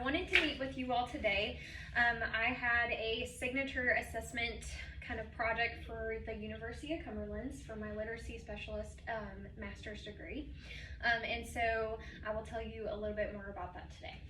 wanted to meet with you all today. I had a signature assessment kind of project for the University of Cumberland's for my literacy specialist master's degree. And so I will tell you a little bit more about that today.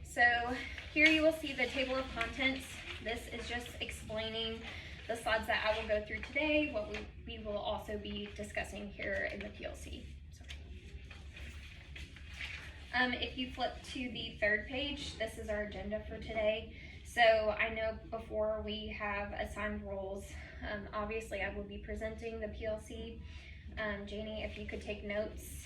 So here you will see the table of contents. This is just explaining the slides that I will go through today, what we will also be discussing here in the PLC. If you flip to the third page, this is our agenda for today. So I know before we have assigned roles, obviously I will be presenting the PLC. Janie, if you could take notes.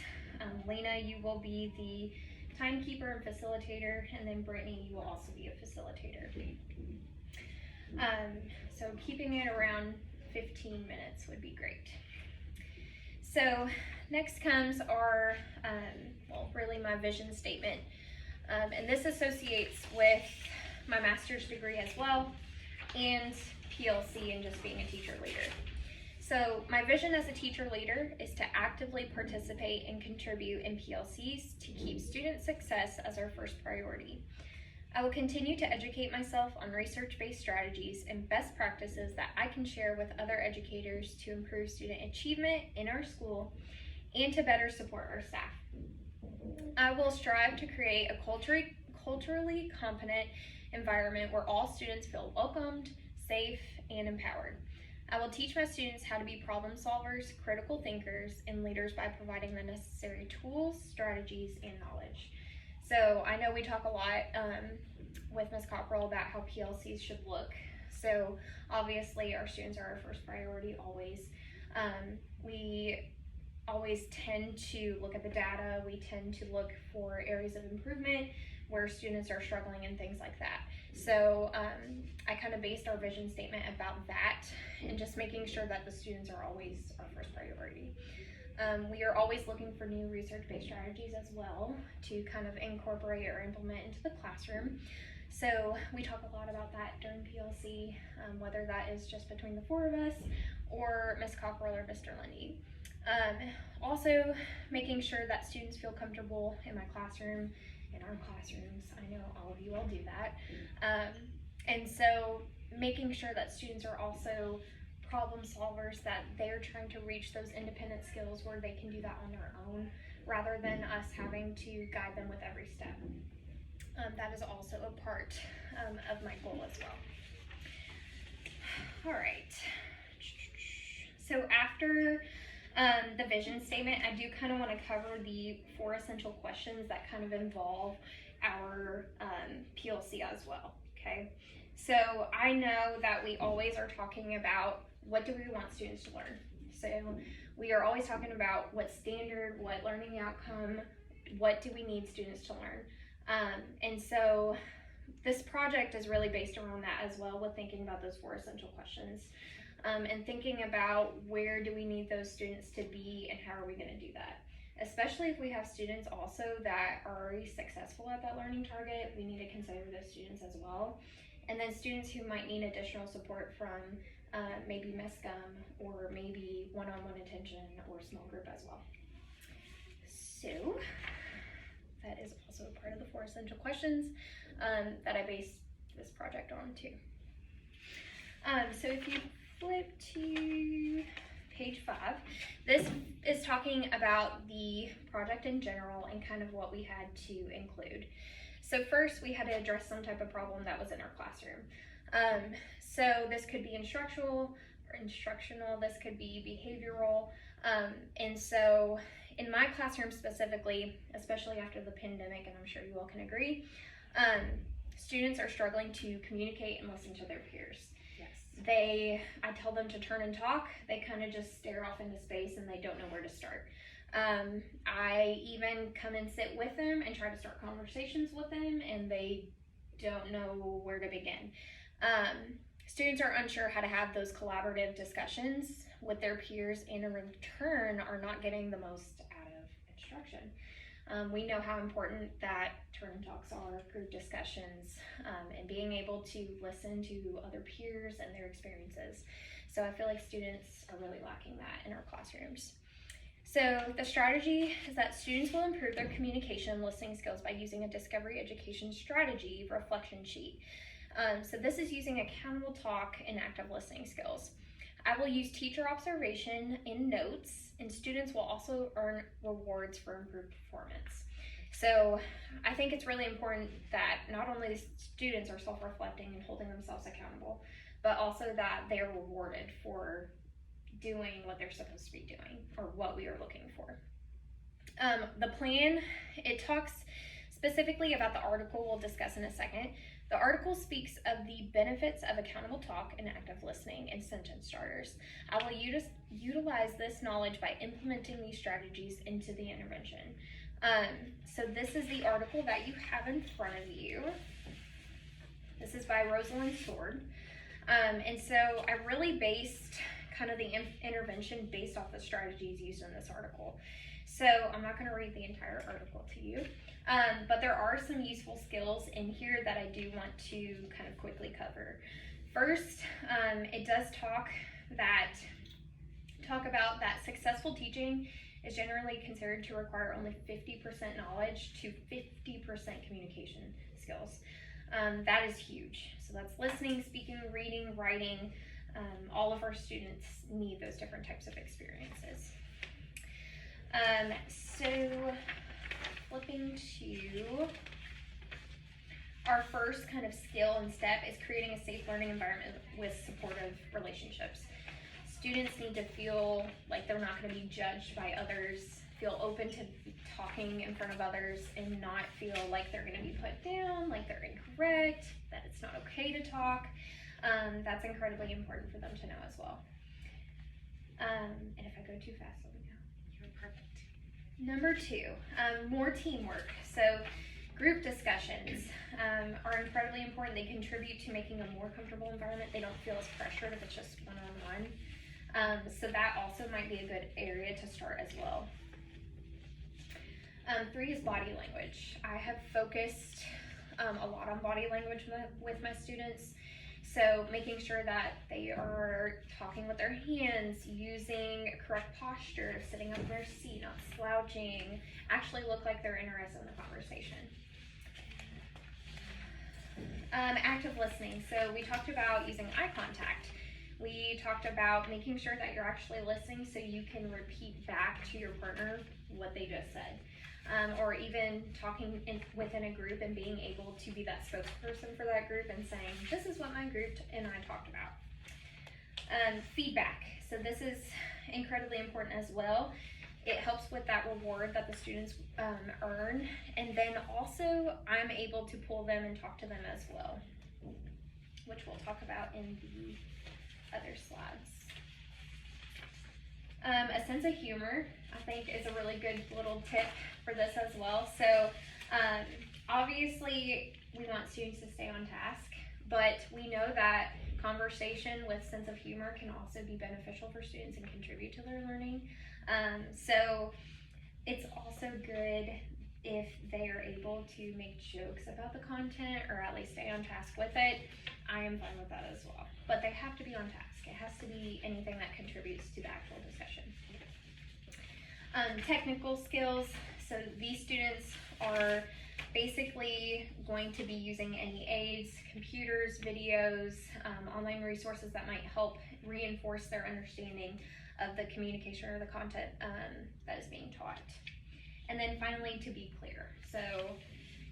Lena, you will be the timekeeper and facilitator, and then Brittany, you will also be a facilitator. So keeping it around 15 minutes would be great. So next comes our, well, really my vision statement. And this associates with my master's degree as well, and PLC and just being a teacher leader. So my vision as a teacher leader is to actively participate and contribute in PLCs to keep student success as our first priority. I will continue to educate myself on research-based strategies and best practices that I can share with other educators to improve student achievement in our school and to better support our staff. I will strive to create a culturally competent environment where all students feel welcomed, safe, and empowered. I will teach my students how to be problem solvers, critical thinkers, and leaders by providing the necessary tools, strategies, and knowledge. So I know we talk a lot with Ms. Cockrell about how PLCs should look. So obviously our students are our first priority always. We always tend to look at the data. We tend to look for areas of improvement where students are struggling and things like that. So I kind of based our vision statement about that and just making sure that the students are always our first priority. We are always looking for new research-based strategies as well to kind of incorporate or implement into the classroom. So we talk a lot about that during PLC, whether that is just between the four of us or Ms. Cockrell or Mr. Lundy. Also making sure that students feel comfortable in my classroom, in our classrooms. I know all of you all do that. And so making sure that students are also problem solvers, that they're trying to reach those independent skills where they can do that on their own rather than us having to guide them with every step. That is also a part of my goal as well. All right. So after the vision statement, I do kind of want to cover the 4 essential questions that kind of involve our PLC as well, okay? So I know that we always are talking about what do we want students to learn. So we are always talking about what standard, what learning outcome, what do we need students to learn. And so this project is really based around that as well, with thinking about those 4 essential questions. And thinking about where do we need those students to be and how are we going to do that. Especially if we have students also that are already successful at that learning target, we need to consider those students as well. And then students who might need additional support from maybe MESCUM or maybe one-on-one attention or small group as well. So that is also part of the 4 essential questions that I based this project on too. So if you flip to page 5, this is talking about the project in general and kind of what we had to include. So first we had to address some type of problem that was in our classroom. So this could be instructional, this could be behavioral. And so in my classroom specifically, especially after the pandemic, and I'm sure you all can agree, students are struggling to communicate and listen to their peers. I tell them to turn and talk, they kind of just stare off into space and they don't know where to start. I even come and sit with them and try to start conversations with them and they don't know where to begin. Students are unsure how to have those collaborative discussions with their peers and in return are not getting the most out of instruction. We know how important that turn and talks are, group discussions, and being able to listen to other peers and their experiences. So I feel like students are really lacking that in our classrooms. So the strategy is that students will improve their communication and listening skills by using a discovery education strategy reflection sheet. So this is using accountable talk and active listening skills. I will use teacher observation in notes, and students will also earn rewards for improved performance. So I think it's really important that not only the students are self-reflecting and holding themselves accountable, but also that they are rewarded for doing what they're supposed to be doing, or what we are looking for. The plan, it talks specifically about the article we'll discuss in a second. The article speaks of the benefits of accountable talk and active listening and sentence starters. I will utilize this knowledge by implementing these strategies into the intervention. So this is the article that you have in front of you. This is by Rosalind Sword. And so I really based kind of the intervention based off the strategies used in this article. So I'm not going to read the entire article to you, but there are some useful skills in here that I do want to kind of quickly cover. First, it does talk about that successful teaching is generally considered to require only 50% knowledge to 50% communication skills. That is huge. So that's listening, speaking, reading, writing. All of our students need those different types of experiences. So flipping to our first kind of skill and step is creating a safe learning environment with supportive relationships. Students need to feel like they're not going to be judged by others, feel open to talking in front of others, and not feel like they're going to be put down, like they're incorrect, that it's not okay to talk. That's incredibly important for them to know as well. And if I go too fast, let me know. You're perfect. Number 2, more teamwork. So group discussions are incredibly important. They contribute to making a more comfortable environment. They don't feel as pressured if it's just one-on-one. So that also might be a good area to start as well. 3 is body language. I have focused a lot on body language with my students. So making sure that they are talking with their hands, using correct posture, sitting up in their seat, not slouching, actually look like they're interested in the conversation. Active listening. So we talked about using eye contact. We talked about making sure that you're actually listening so you can repeat back to your partner what they just said. Or even talking within a group and being able to be that spokesperson for that group and saying, this is what my group and I talked about. Feedback. So this is incredibly important as well. It helps with that reward that the students earn. And then also I'm able to pull them and talk to them as well, which we'll talk about in the other slides. A sense of humor, I think, is a really good little tip for this as well. So obviously we want students to stay on task, but we know that conversation with sense of humor can also be beneficial for students and contribute to their learning. So it's also good if they are able to make jokes about the content or at least stay on task with it. I am fine with that as well, but they have to be on task. It has to be anything that contributes to the actual discussion. Technical skills. So these students are basically going to be using any aids, computers, videos, online resources that might help reinforce their understanding of the communication or the content that is being taught. And then finally, to be clear. So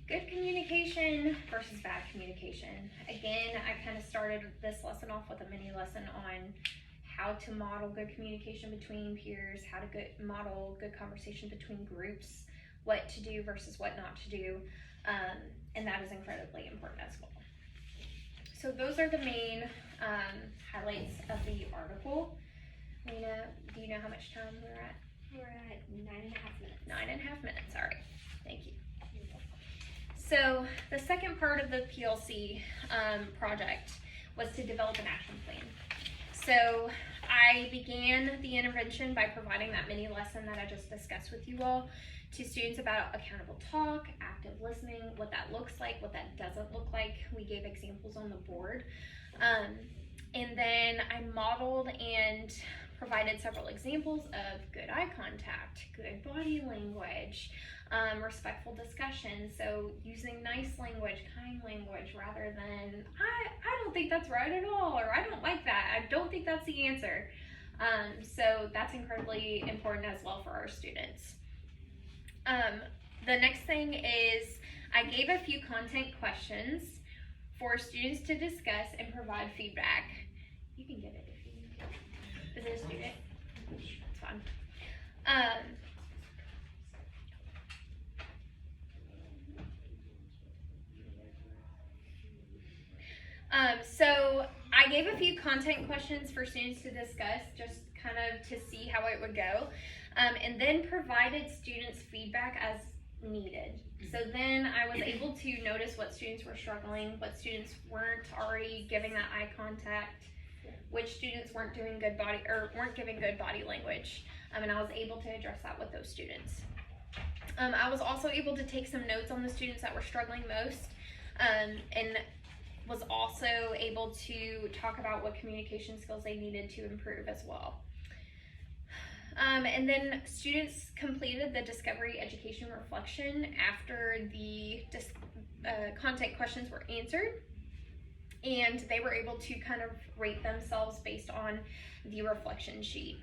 good communication versus bad communication. Again, I kind of started this lesson off with a mini lesson on how to model good communication between peers, how to model good conversation between groups, what to do versus what not to do, and that is incredibly important as well. So those are the main highlights of the article. Lena, do you know how much time we're at? We're at 9.5 minutes. 9.5 minutes, all right, thank you. So the second part of the PLC project was to develop an action plan. So I began the intervention by providing that mini lesson that I just discussed with you all to students about accountable talk, active listening, what that looks like, what that doesn't look like. We gave examples on the board. And then I modeled and provided several examples of good eye contact, good body language, respectful discussion. So using nice language, kind language, rather than, I don't think that's right at all, or I don't like that, I don't think that's the answer. So that's incredibly important as well for our students. The next thing is I gave a few content questions for students to discuss and provide feedback. You can get it if you need it. Is it a student? That's fine. So I gave a few content questions for students to discuss, just kind of to see how it would go, and then provided students feedback as needed. So then I was able to notice what students were struggling, what students weren't already giving that eye contact, which students weren't doing good body or weren't giving good body language, and I was able to address that with those students. I was also able to take some notes on the students that were struggling most, and was also able to talk about what communication skills they needed to improve as well. And then students completed the discovery education reflection after the content questions were answered, and they were able to kind of rate themselves based on the reflection sheet.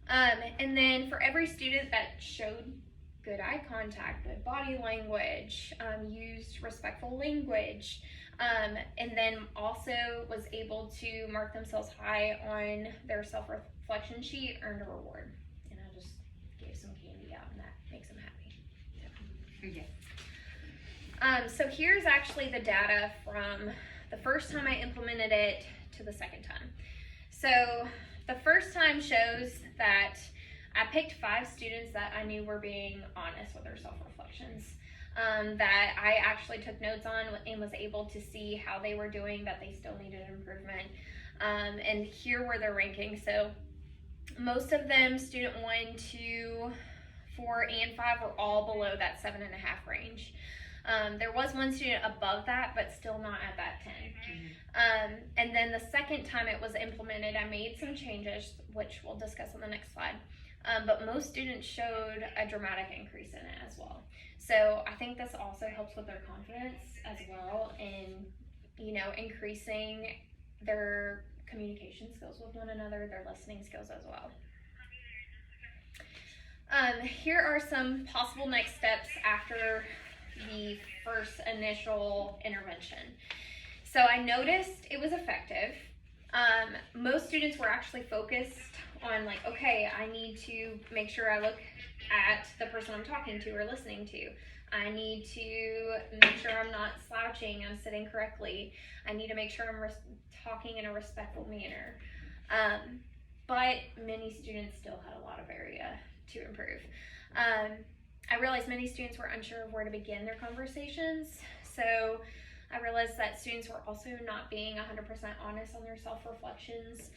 And then for every student that showed good eye contact, good body language, used respectful language, and then also was able to mark themselves high on their self-reflection sheet, earned a reward. And I just gave some candy out, and that makes them happy. Yeah. So here's actually the data from the first time I implemented it to the second time. So the first time shows that I picked 5 students that I knew were being honest with their self-reflections, that I actually took notes on and was able to see how they were doing, that they still needed improvement. And here were their rankings. So most of them, student 1, 2, 4, and 5, were all below that 7.5 range. There was one student above that, but still not at that 10. And then the second time it was implemented, I made some changes, which we'll discuss on the next slide. But most students showed a dramatic increase in it as well. So I think this also helps with their confidence as well, in, you know, increasing their communication skills with one another, their listening skills as well. Here are some possible next steps after the first initial intervention. So I noticed it was effective. Most students were actually focused on, like, okay, I need to make sure I look at the person I'm talking to or listening to. I need to make sure I'm not slouching, I'm sitting correctly. I need to make sure I'm talking in a respectful manner. But many students still had a lot of area to improve. I realized many students were unsure of where to begin their conversations. So I realized that students were also not being 100% honest on their self-reflections.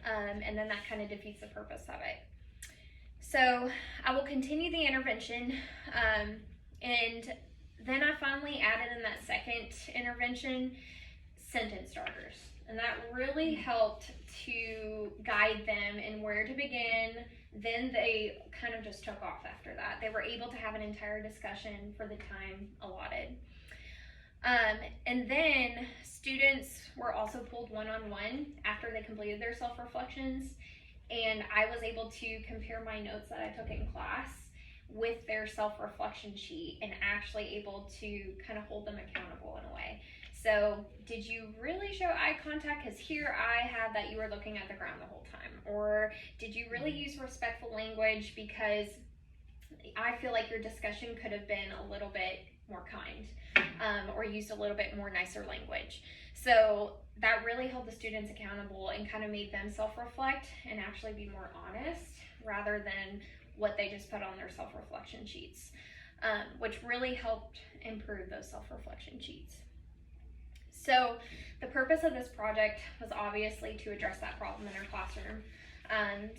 And then that kind of defeats the purpose of it. So I will continue the intervention, and then I finally added in that second intervention sentence starters, and that really helped to guide them in where to begin. Then they kind of just took off after that. They were able to have an entire discussion for the time allotted. And then students were also pulled one-on-one after they completed their self-reflections, and I was able to compare my notes that I took in class with their self-reflection sheet, and actually able to kind of hold them accountable in a way. So, did you really show eye contact? Because here I have that you were looking at the ground the whole time. Or did you really use respectful language? Because I feel like your discussion could have been a little bit more kind, or used a little bit more nicer language. So that really held the students accountable and kind of made them self-reflect and actually be more honest, rather than what they just put on their self-reflection sheets, which really helped improve those self-reflection sheets. So the purpose of this project was obviously to address that problem in our classroom.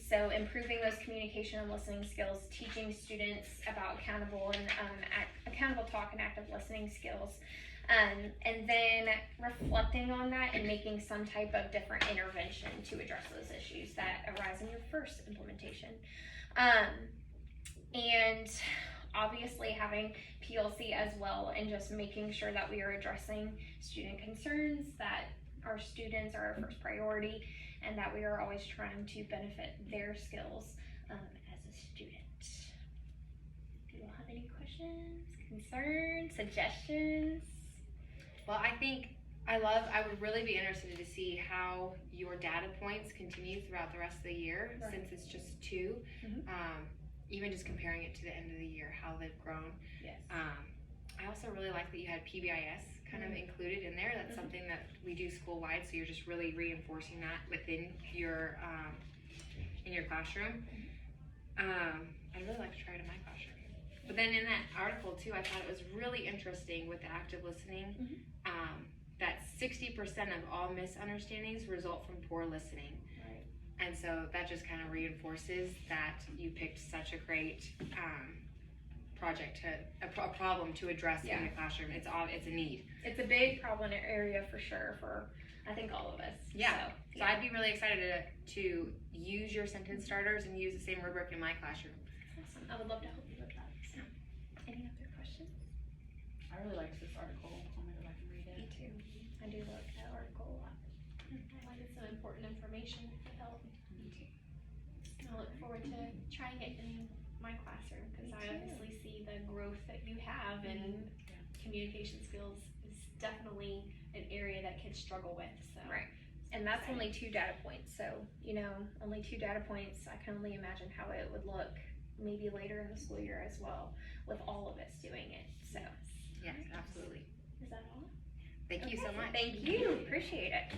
So improving those communication and listening skills, teaching students about accountable talk and active listening skills, And then reflecting on that and making some type of different intervention to address those issues that arise in your first implementation. And obviously having PLC as well, and just making sure that we are addressing student concerns, that our students are our first priority, and that we are always trying to benefit their skills as a student. Do you all have any questions, concerns, suggestions? Well, I would really be interested to see how your data points continue throughout the rest of the year, Right. since it's just 2. Even just comparing it to the end of the year, how they've grown. Yes. I also really like that you had PBIS kind of included in there. That's something that we do school-wide, so you're just really reinforcing that within your in your classroom. I'd really like to try it in my classroom. But then in that article too, I thought it was really interesting with the active listening, that 60% of all misunderstandings result from poor listening. Right. And so that just kind of reinforces that you picked such a great problem to address in the classroom. It's a need. It's a big problem area for sure for, I think, all of us. Yeah. So I'd be really excited to use your sentence starters and use the same rubric in my classroom. Awesome. I would love to help you with that. So, any other questions? I really liked this article. I'm gonna go back and read Me it. too. I do like that article a lot. I like it's some important information to help. I look forward to trying it in my classroom because Me I too. obviously see the growth that you have and communication skills is definitely an area that kids struggle with. So Right. And that's only 2 data points. So, only 2 data points. I can only imagine how it would look maybe later in the school year as well, with all of us doing it. So, Yes, absolutely. Is that all? Thank you so much. Thank you. Appreciate it.